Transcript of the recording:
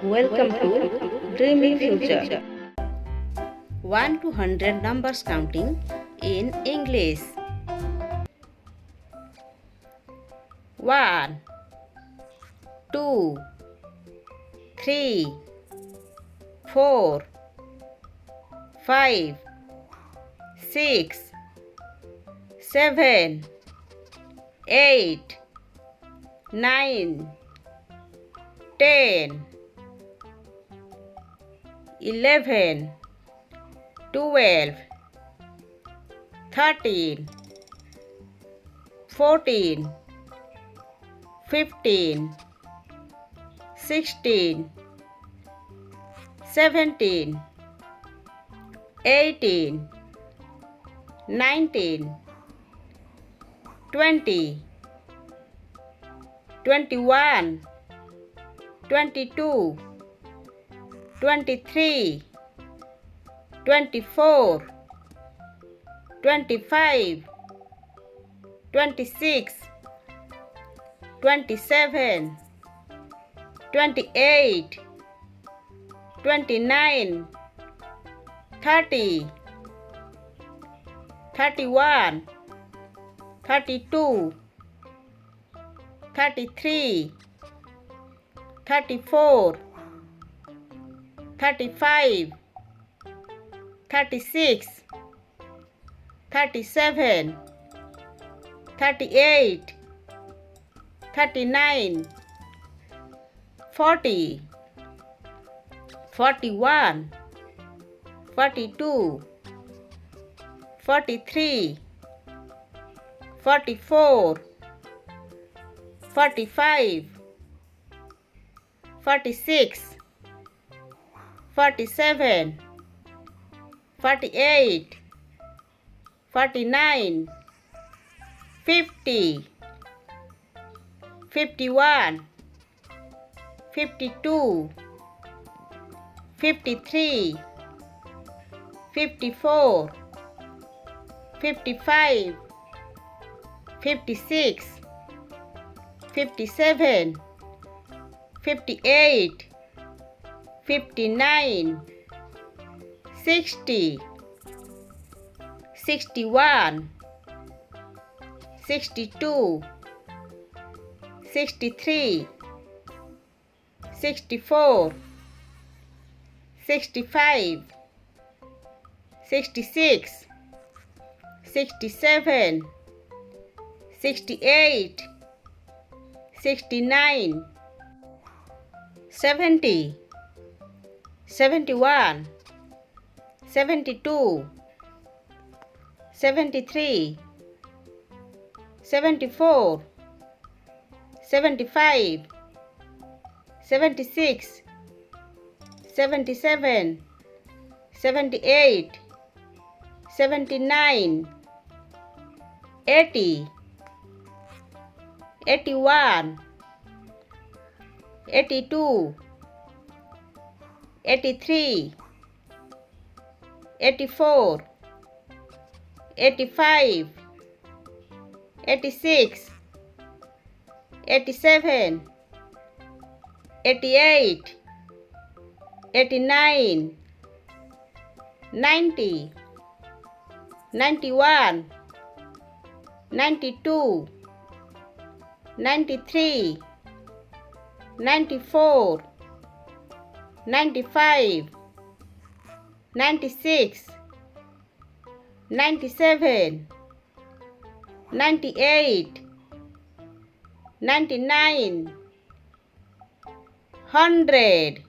Welcome to Dreamy Future. 1 to 100 numbers counting in English. 1 2 3 4 5 6 7 8 9 10 11 12 13 14 15 16 17 18 19 20 21 22 23 24 25 26 27 28 29 30 31 32 33 34 35 36 37 38 39 40 41 42 43 44 45 46 47 48 49 50 51 52 53 54 55 56 57 58 59 60 61 62 63 64 65 66 67 68 69 70 71 72 73 74 75 76 77 78 79 80 81 82 83 84 85 86 87 88 89 90 91 92 93 94 95 96 97 98 99 100